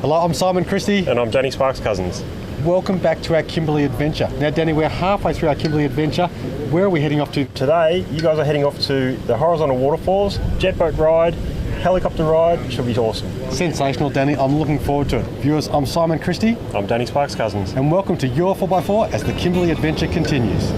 Hello, I'm Simon Christie. And I'm Danny Sparks Cousins. Welcome back to our Kimberley adventure. Now, Danny, we're halfway through our Kimberley adventure. Where are we heading off to? Today, you guys are heading off to the Horizontal Waterfalls, jet boat ride, helicopter ride. Should be awesome. Sensational, Danny. I'm looking forward to it. Viewers, I'm Simon Christie. I'm Danny Sparks Cousins. And welcome to your 4x4 as the Kimberley adventure continues.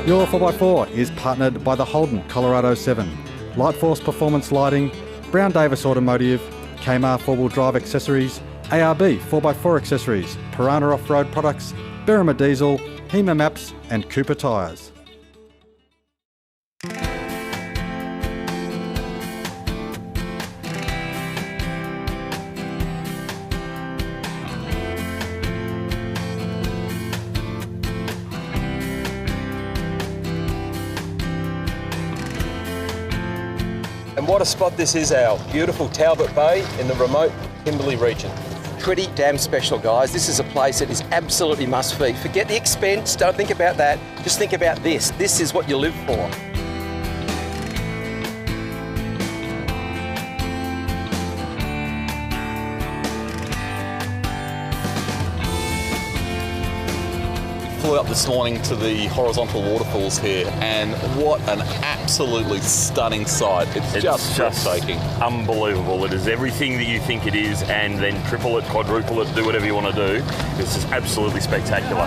Your 4x4 is partnered by the Holden Colorado 7, Lightforce Performance Lighting, Brown Davis Automotive, Kmart 4-wheel drive accessories, ARB 4x4 accessories, Piranha Off-Road products, Berrima Diesel, HEMA Maps and Cooper tyres. And what a spot this is, our beautiful Talbot Bay in the remote Kimberley region. Pretty damn special, guys. This is a place that is absolutely must-see. Forget the expense, don't think about that. Just think about this. This is what you live for. Flew up this morning to the Horizontal Waterfalls here, and what an absolutely stunning sight. It's just breathtaking. Unbelievable. It is everything that you think it is, and then triple it, quadruple it, do whatever you want to do. It's just absolutely spectacular.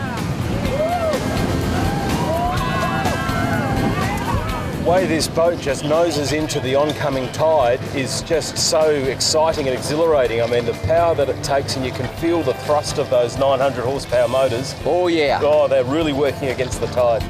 The way this boat just noses into the oncoming tide is just so exciting and exhilarating. I mean, the power that it takes, and you can feel the thrust of those 900 horsepower motors. Oh yeah. Oh, they're really working against the tide.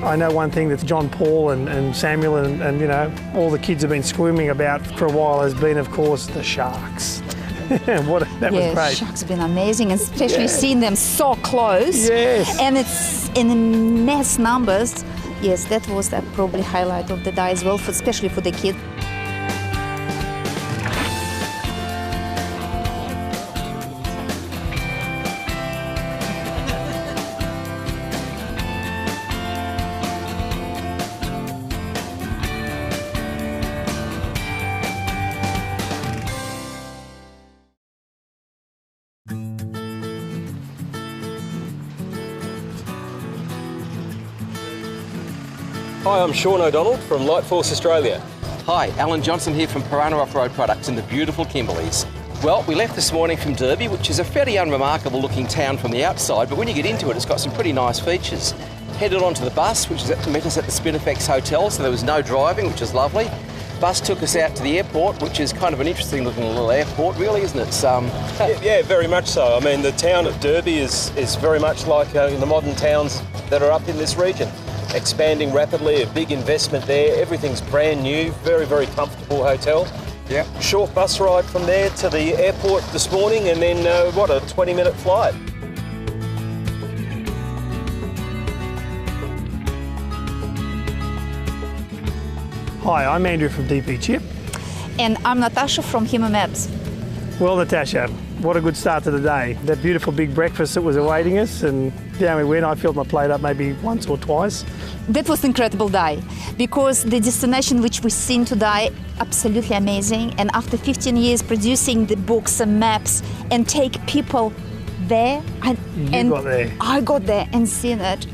I know one thing that John Paul and Samuel and you know, all the kids have been squirming about for a while has been, of course, the sharks. That was great. Sharks have been amazing, and especially seeing them so close. Yes. And it's in mass numbers. Yes, that was probably highlight of the day as well, especially for the kids. Hi, I'm Sean O'Donnell from Lightforce Australia. Hi, Alan Johnson here from Piranha Off-Road Products in the beautiful Kimberleys. Well, we left this morning from Derby, which is a fairly unremarkable looking town from the outside, but when you get into it, it's got some pretty nice features. Headed onto the bus, which met us at the Spinifex Hotel, so there was no driving, which is lovely. Bus took us out to the airport, which is kind of an interesting looking little airport, really, isn't it? Yeah, very much so. I mean, the town of Derby is very much like the modern towns that are up in this region. Expanding rapidly, a big investment there. Everything's brand new, very, very comfortable hotel. Yep. Short bus ride from there to the airport this morning, and then, a 20-minute flight. Hi, I'm Andrew from DP Chip. And I'm Natasha from HEMA Maps. Well, Natasha, what a good start to the day. That beautiful big breakfast that was awaiting us, and down we went. I filled my plate up maybe once or twice. That was an incredible day, because the destination which we've seen today, absolutely amazing. And after 15 years producing the books and maps and take people there, and got there. I got there and seen it.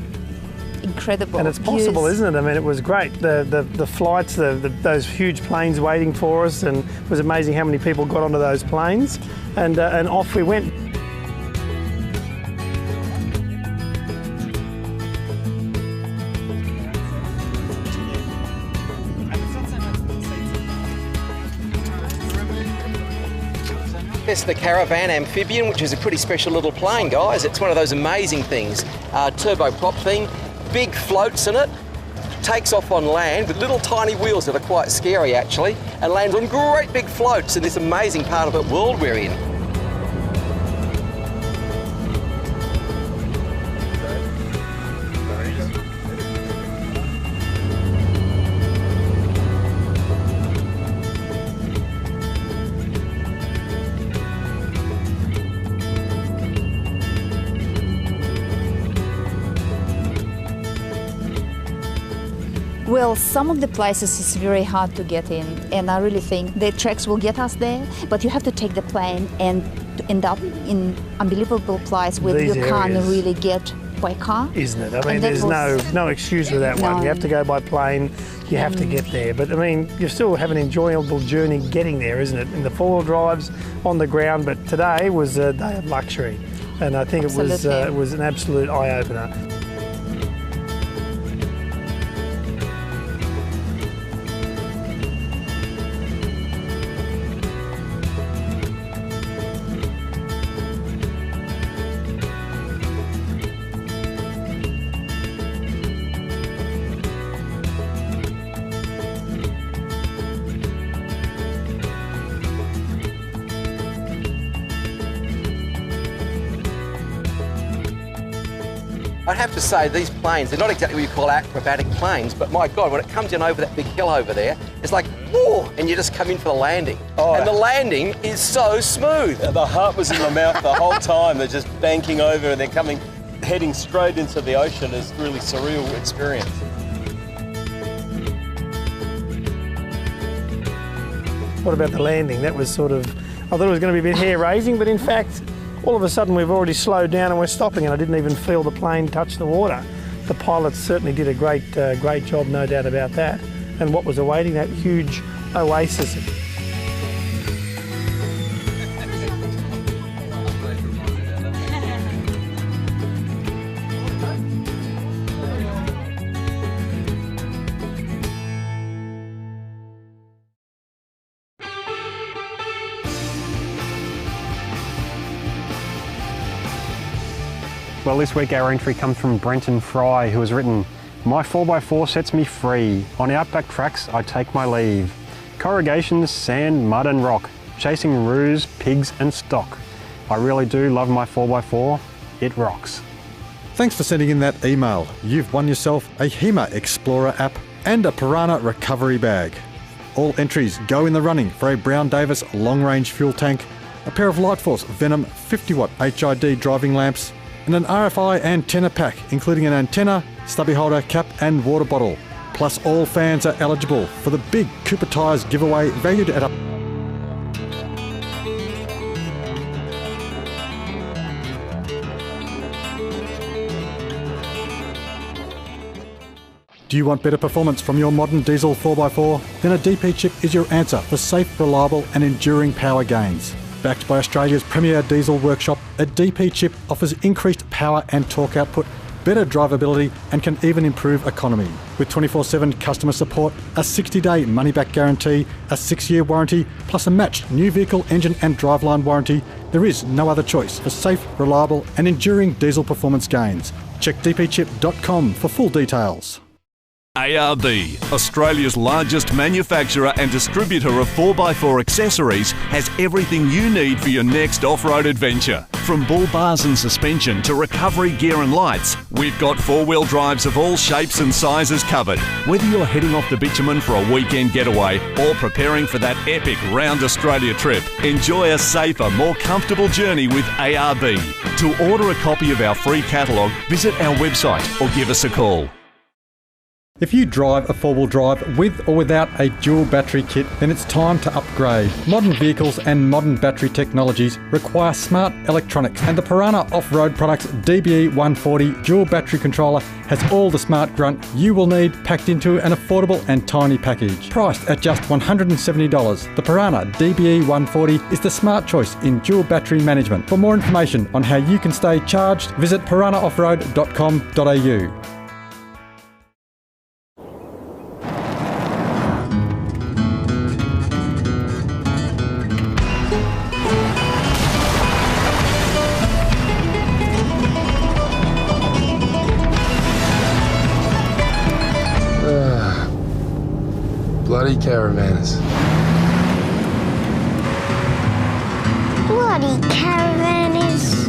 Incredible. And it's possible, isn't it? I mean, it was great. The flights, those huge planes waiting for us, and it was amazing how many people got onto those planes, and off we went. access the caravan amphibian, which is a pretty special little plane, guys. It's one of those amazing things. Turboprop thing, big floats in it, takes off on land with little tiny wheels that are quite scary actually, and lands on great big floats in this amazing part of the world we're in. Well, some of the places is very hard to get in, and I really think the treks will get us there, but you have to take the plane and to end up in unbelievable place where These you can't areas. really get by car. Isn't it? I mean, And that there's was- no excuse with that one. No. You have to go by plane, you have to get there. But I mean, you still have an enjoyable journey getting there, isn't it? In the four-wheel drives, on the ground, but today was a day of luxury. And I think Absolutely. it was an absolute eye-opener. I'd have to say these planes, they're not exactly what you call acrobatic planes, but my God, when it comes in over that big hill over there, it's like, whoa, and you just come in for the landing. Oh. And the landing is so smooth. The heart was in my mouth the whole time. They're just banking over and they're heading straight into the ocean. It's a really surreal experience. What about the landing? That was sort of, I thought it was going to be a bit hair-raising, but in fact, all of a sudden we've already slowed down and we're stopping, and I didn't even feel the plane touch the water. The pilots certainly did a great job, no doubt about that. And what was awaiting that huge oasis. Well, this week our entry comes from Brenton Fry, who has written, "My 4x4 sets me free. On outback tracks I take my leave. Corrugations, sand, mud and rock, chasing roos, pigs and stock. I really do love my 4x4, it rocks." Thanks for sending in that email. You've won yourself a HEMA Explorer app and a Piranha recovery bag. All entries go in the running for a Brown Davis long-range fuel tank, a pair of Lightforce Venom 50-watt HID driving lamps, and an RFI antenna pack, including an antenna, stubby holder, cap and water bottle. Plus all fans are eligible for the big Cooper Tyres giveaway valued at Do you want better performance from your modern diesel 4x4? Then a DP chip is your answer for safe, reliable and enduring power gains. Backed by Australia's premier diesel workshop, a DP chip offers increased power and torque output, better drivability and can even improve economy. With 24/7 customer support, a 60-day money-back guarantee, a 6-year warranty, plus a matched new vehicle engine and driveline warranty, there is no other choice for safe, reliable and enduring diesel performance gains. Check dpchip.com for full details. ARB, Australia's largest manufacturer and distributor of 4x4 accessories, has everything you need for your next off-road adventure. From bull bars and suspension to recovery gear and lights, we've got four-wheel drives of all shapes and sizes covered. Whether you're heading off to bitumen for a weekend getaway or preparing for that epic round Australia trip, enjoy a safer, more comfortable journey with ARB. To order a copy of our free catalogue, visit our website or give us a call. If you drive a four-wheel drive with or without a dual battery kit, then it's time to upgrade. Modern vehicles and modern battery technologies require smart electronics, and the Piranha Off-Road Products DBE 140 dual battery controller has all the smart grunt you will need packed into an affordable and tiny package. Priced at just $170, the Piranha DBE 140 is the smart choice in dual battery management. For more information on how you can stay charged, visit piranhaoffroad.com.au. Bloody caravanners. Bloody caravanners.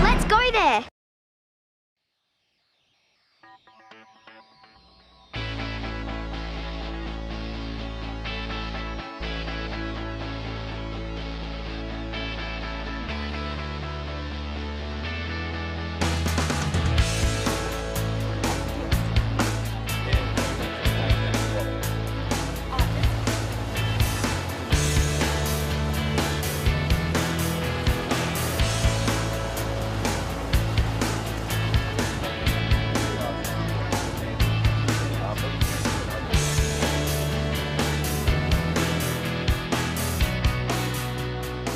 Let's go there.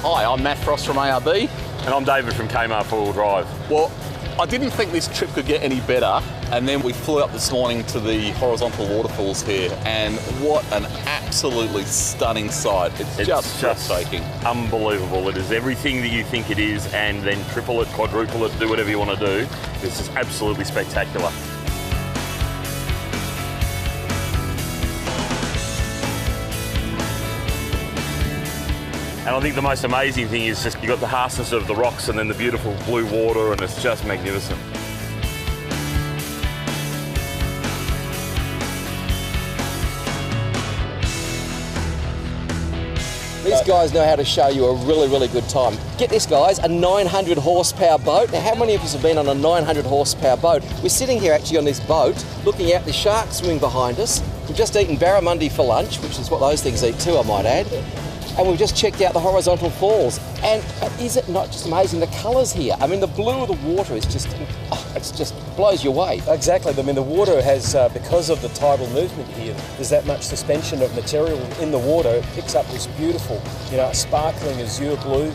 Hi, I'm Matt Frost from ARB. And I'm David from Kmart 4-wheel drive. Well, I didn't think this trip could get any better, and then we flew up this morning to the Horizontal Waterfalls here, and what an absolutely stunning sight. It's just breathtaking. Unbelievable. It is everything that you think it is, and then triple it, quadruple it, do whatever you want to do. This is absolutely spectacular. And I think the most amazing thing is just you've got the harshness of the rocks and then the beautiful blue water, and it's just magnificent. These guys know how to show you a really, really good time. Get this, guys, a 900 horsepower boat. Now, how many of us have been on a 900 horsepower boat? We're sitting here actually on this boat, looking out the shark swimming behind us. We've just eaten barramundi for lunch, which is what those things eat too, I might add. And we've just checked out the Horizontal Falls. And is it not just amazing, the colours here? I mean, the blue of the water is just, it's just blows you away. Exactly. I mean, the water has, because of the tidal movement here, there's that much suspension of material in the water. It picks up this beautiful, sparkling azure blue.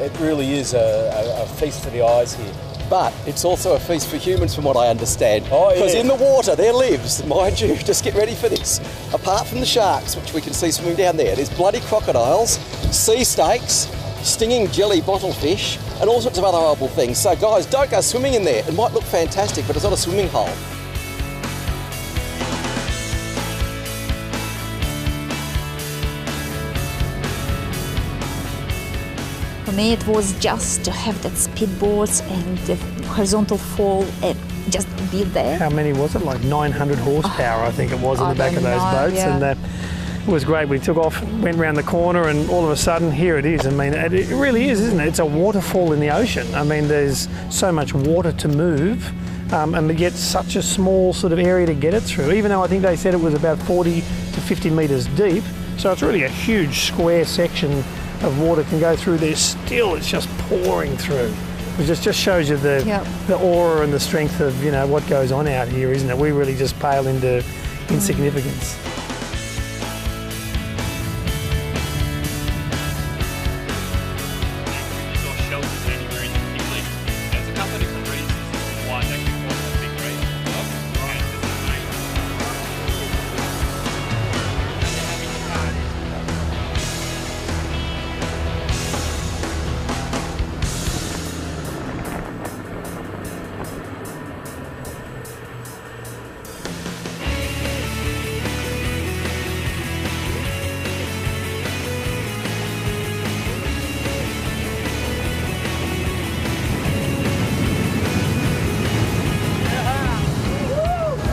It really is a feast for the eyes here. But it's also a feast for humans, from what I understand. Oh, yeah. Because in the water there lives, mind you, just get ready for this, apart from the sharks, which we can see swimming down there, there's bloody crocodiles, sea snakes, stinging jelly bottlefish, and all sorts of other horrible things. So guys, don't go swimming in there. It might look fantastic, but it's not a swimming hole. For me, it was just to have that speedboards and the horizontal fall and just be there. How many was it? Like 900 horsepower, I think it was, in the back of those boats. Yeah. And that was great. We took off, went round the corner, and all of a sudden, here it is. I mean, it really is, isn't it? It's a waterfall in the ocean. I mean, there's so much water to move, and yet such a small sort of area to get it through, even though I think they said it was about 40 to 50 metres deep. So it's really a huge square section of water can go through there. Still, it's just pouring through. It just shows you the aura and the strength of what goes on out here, isn't it? We really just pale into insignificance.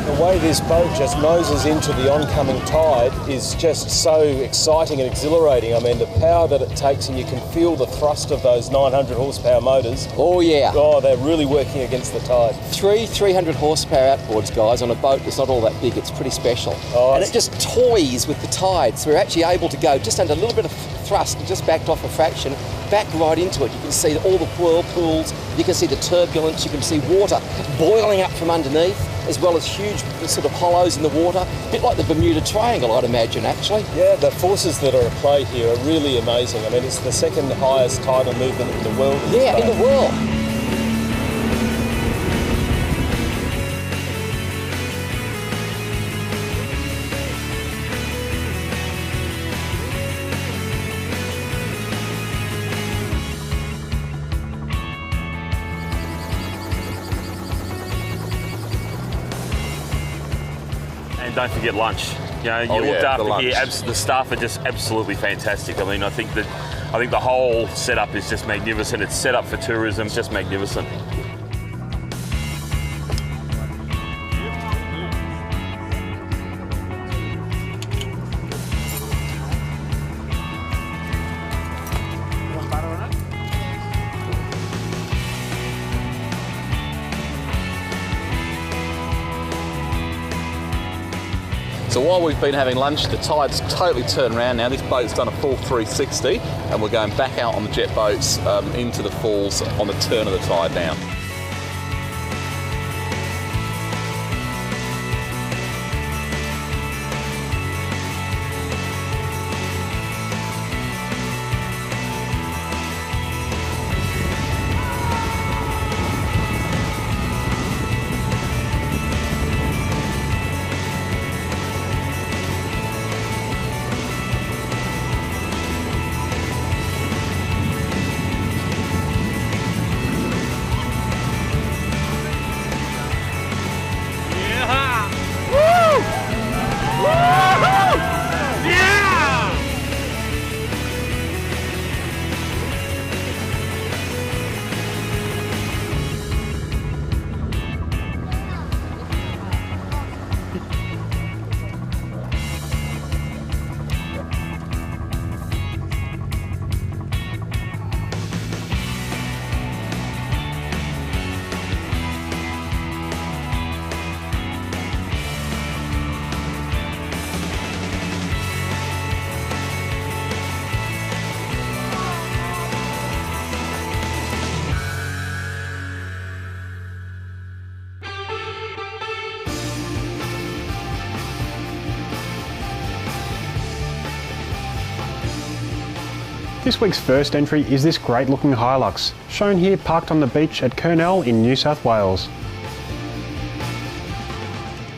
The way this boat just noses into the oncoming tide is just so exciting and exhilarating. I mean, the power that it takes, and you can feel the thrust of those 900 horsepower motors. Oh yeah. Oh, they're really working against the tide. 300 horsepower outboards, guys, on a boat that's not all that big. It's pretty special. Oh, and it just toys with the tide. So we're actually able to go just under a little bit of thrust, just backed off a fraction, back right into it. You can see all the whirlpools, you can see the turbulence, you can see water boiling up from underneath, as well as huge sort of hollows in the water, a bit like the Bermuda Triangle, I'd imagine, actually. Yeah, the forces that are at play here are really amazing. I mean, it's the second highest tidal movement in the world. Yeah, in the world. And don't forget lunch. You know, you Oh, looked yeah, the after here. lunch. The staff are just absolutely fantastic. I mean, I think the whole setup is just magnificent. It's set up for tourism. It's just magnificent. So while we've been having lunch, the tide's totally turned around now. This boat's done a full 360 and we're going back out on the jet boats into the falls on the turn of the tide now. This week's first entry is this great looking Hilux, shown here parked on the beach at Kurnell in New South Wales.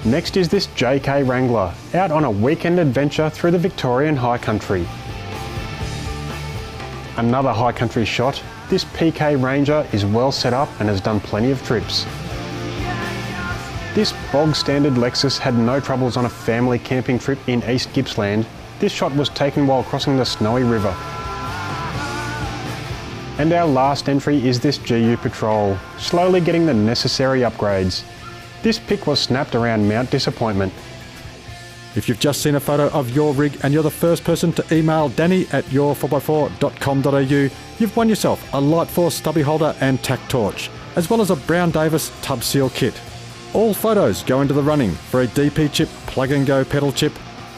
Next is this JK Wrangler, out on a weekend adventure through the Victorian High Country. Another high country shot, this PK Ranger is well set up and has done plenty of trips. This bog standard Lexus had no troubles on a family camping trip in East Gippsland. This shot was taken while crossing the Snowy River. And our last entry is this GU Patrol, slowly getting the necessary upgrades. This pic was snapped around Mount Disappointment. If you've just seen a photo of your rig and you're the first person to email danny@your4x4.com.au, you've won yourself a Lightforce stubby holder and tack torch, as well as a Brown Davis tub seal kit. All photos go into the running for a DP chip plug and go pedal chip,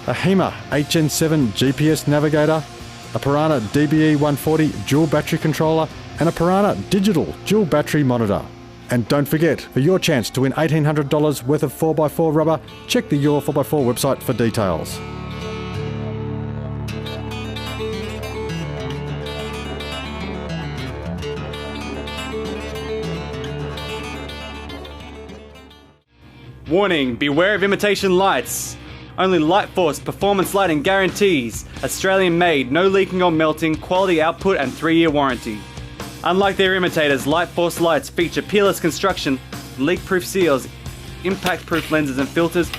a HEMA HN7 GPS navigator, a Piranha DBE 140 dual battery controller, and a Piranha digital dual battery monitor. And don't forget, for your chance to win $1,800 worth of 4x4 rubber, check the Your 4x4 website for details. Warning, beware of imitation lights. Only Lightforce performance lighting guarantees Australian made, no leaking or melting, quality output and 3-year warranty. Unlike their imitators, Lightforce lights feature peerless construction, leak-proof seals, impact-proof lenses and filters,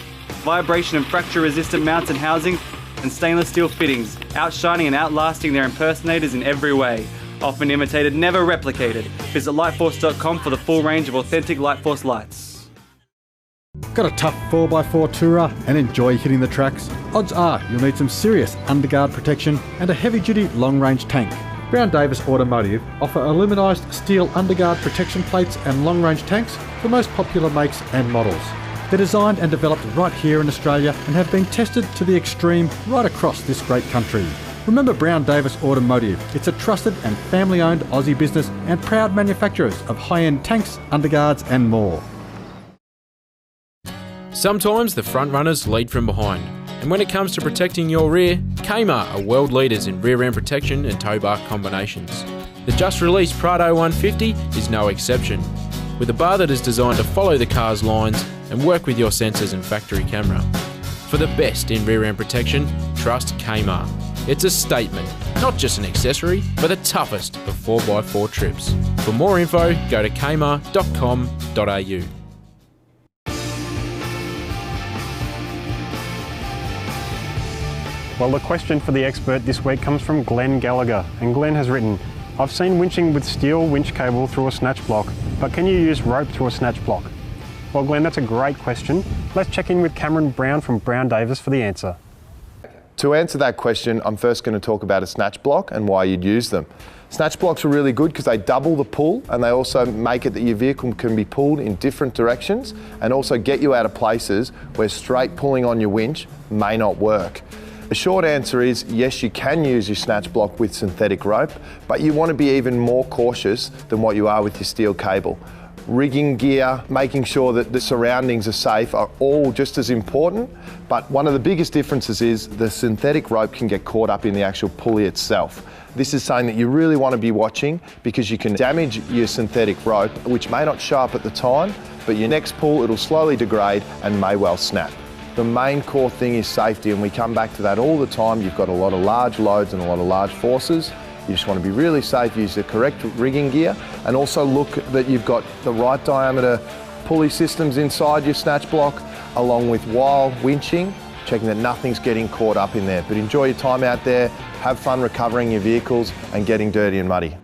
vibration and fracture-resistant mounts and housing, and stainless steel fittings, outshining and outlasting their impersonators in every way. Often imitated, never replicated. Visit lightforce.com for the full range of authentic Lightforce lights. Got a tough 4x4 tourer and enjoy hitting the tracks? Odds are you'll need some serious underguard protection and a heavy-duty long-range tank. Brown Davis Automotive offer aluminised steel underguard protection plates and long-range tanks for most popular makes and models. They're designed and developed right here in Australia and have been tested to the extreme right across this great country. Remember Brown Davis Automotive. It's a trusted and family-owned Aussie business and proud manufacturers of high-end tanks, underguards and more. Sometimes the front runners lead from behind, and when it comes to protecting your rear, Kmart are world leaders in rear end protection and tow bar combinations. The just released Prado 150 is no exception, with a bar that is designed to follow the car's lines and work with your sensors and factory camera. For the best in rear end protection, trust Kmart. It's a statement, not just an accessory, but the toughest of 4x4 trips. For more info, go to kmart.com.au. Well, the question for the expert this week comes from Glenn Gallagher, and Glenn has written, I've seen winching with steel winch cable through a snatch block, but can you use rope through a snatch block? Well, Glenn, that's a great question. Let's check in with Cameron Brown from Brown Davis for the answer. To answer that question, I'm first going to talk about a snatch block and why you'd use them. Snatch blocks are really good because they double the pull, and they also make it that your vehicle can be pulled in different directions and also get you out of places where straight pulling on your winch may not work. The short answer is yes, you can use your snatch block with synthetic rope, but you want to be even more cautious than what you are with your steel cable. Rigging gear, making sure that the surroundings are safe are all just as important, but one of the biggest differences is the synthetic rope can get caught up in the actual pulley itself. This is something that you really want to be watching because you can damage your synthetic rope, which may not show up at the time, but your next pull it'll slowly degrade and may well snap. The main core thing is safety, and we come back to that all the time. You've got a lot of large loads and a lot of large forces. You just want to be really safe, use the correct rigging gear, and also look that you've got the right diameter pulley systems inside your snatch block, along with while winching, checking that nothing's getting caught up in there. But enjoy your time out there, have fun recovering your vehicles and getting dirty and muddy.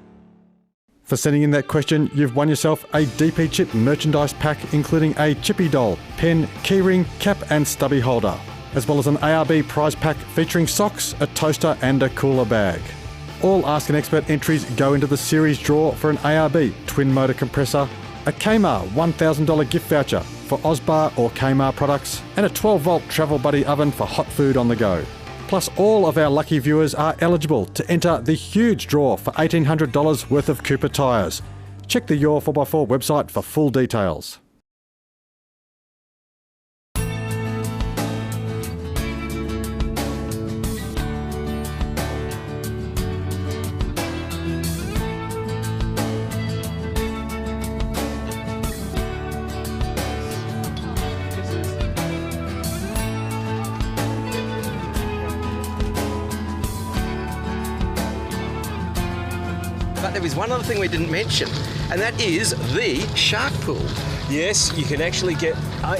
For sending in that question, you've won yourself a DP Chip merchandise pack including a chippy doll, pen, keyring, cap and stubby holder, as well as an ARB prize pack featuring socks, a toaster and a cooler bag. All Ask an Expert entries go into the series draw for an ARB twin motor compressor, a Kmart $1,000 gift voucher for Osbar or Kmart products, and a 12-volt Travel Buddy oven for hot food on the go. Plus, all of our lucky viewers are eligible to enter the huge draw for $1,800 worth of Cooper tyres. Check the Your 4x4 website for full details. But there is one other thing we didn't mention, and that is the shark pool. Yes, you can actually get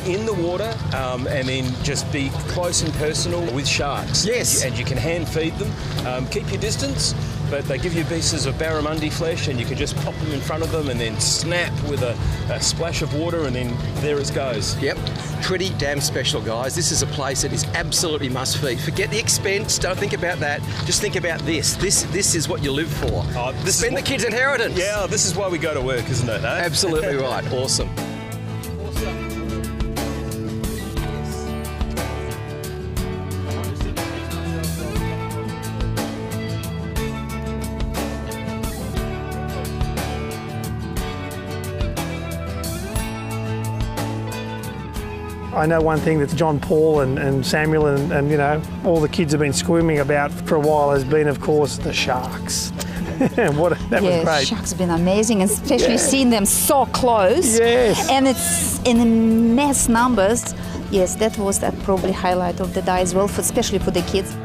in the water and then just be close and personal with sharks. Yes. And you can hand feed them. Keep your distance, but they give you pieces of barramundi flesh and you can just pop them in front of them and then snap with a splash of water and then there it goes. Yep, pretty damn special, guys. This is a place that is absolutely must feed. Forget the expense, don't think about that. Just think about this. This is what you live for. Spend the kids' inheritance. Yeah, this is why we go to work, isn't it? Eh? Absolutely right, awesome. I know one thing that John Paul and Samuel and you know, all the kids have been squirming about for a while has been, of course, the sharks. That was great. Sharks have been amazing, and especially seeing them so close. Yes. And it's in mass numbers. Yes, that was probably highlight of the day as well, especially for the kids.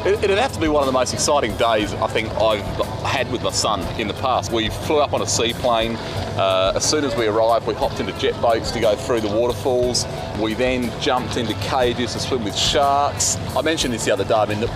It'd have to be one of the most exciting days I think I've had with my son in the past. We flew up on a seaplane. As soon as we arrived, we hopped into jet boats to go through the waterfalls. We then jumped into cages to swim with sharks. I mentioned this the other day. I mean,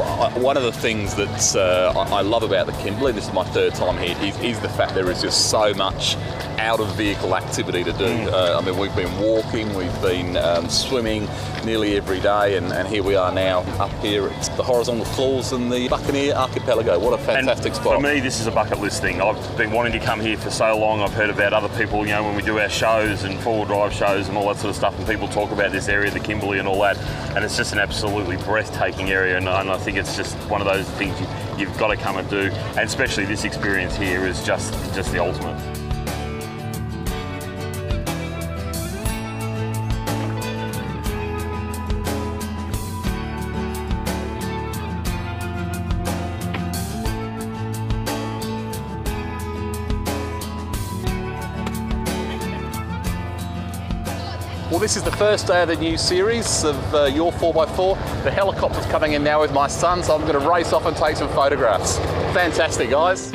one of the things that I love about the Kimberley, this is my third time here, is the fact there is just so much out-of-vehicle activity to do. I mean, we've been walking, we've been swimming nearly every day, and here we are now up here at the Horizontal Waterfalls and the Buccaneer Archipelago. What a fantastic spot. For me, this is a bucket list thing. I've been wanting to come here for so long. I've heard about other people, you know, when we do our shows and four-wheel drive shows and all that sort of stuff, and people talk about this area, the Kimberley and all that, and it's just an absolutely breathtaking area, and I think it's just one of those things you've got to come and do, and especially this experience here is just the ultimate. Well, this is the first day of the new series of Your 4x4. The helicopter's coming in now with my son, so I'm going to race off and take some photographs. Fantastic, guys.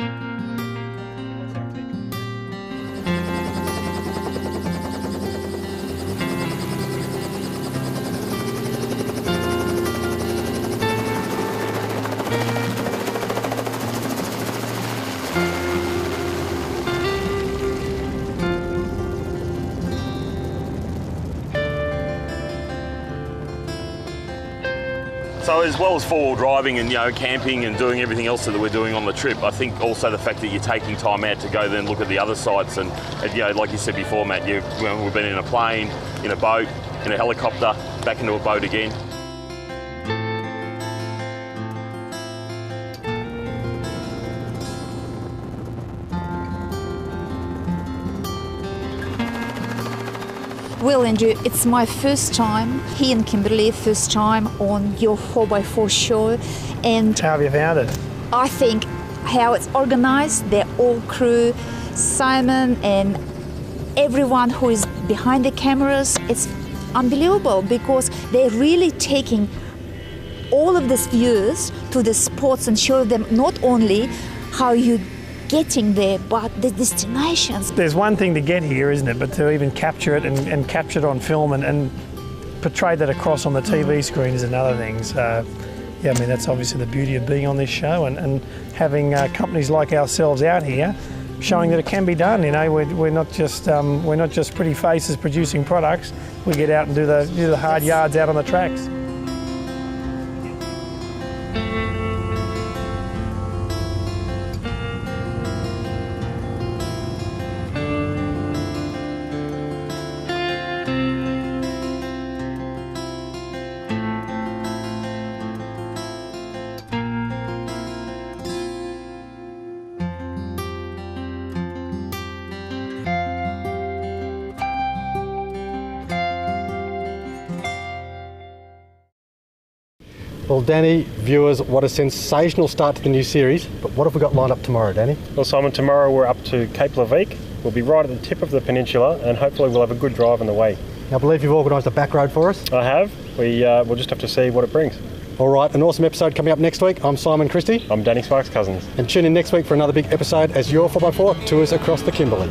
So as well as four-wheel driving and camping and doing everything else that we're doing on the trip, I think also the fact that you're taking time out to go then look at the other sites and like you said before, Matt, we've been in a plane, in a boat, in a helicopter, back into a boat again. Well, Andrew, it's my first time here in Kimberley, first time on your 4x4 show. And how have you found it? I think how it's organised, their all crew, Simon and everyone who is behind the cameras, it's unbelievable because they're really taking all of these viewers to the spots and show them not only how you getting there, but the destinations. There's one thing to get here, isn't it? But to even capture it and capture it on film and portray that across on the TV screen is another thing. So, yeah, I mean, that's obviously the beauty of being on this show and having companies like ourselves out here showing that it can be done. We're not just pretty faces producing products. We get out and do the hard yards out on the tracks. Well, Danny, viewers, what a sensational start to the new series. But what have we got lined up tomorrow, Danny? Well, Simon, tomorrow we're up to Cape Leveque. We'll be right at the tip of the peninsula and hopefully we'll have a good drive on the way. I believe you've organised a back road for us. I have. We'll just have to see what it brings. All right, an awesome episode coming up next week. I'm Simon Christie. I'm Danny Sparks Cousins. And tune in next week for another big episode as your 4x4 tours across the Kimberley.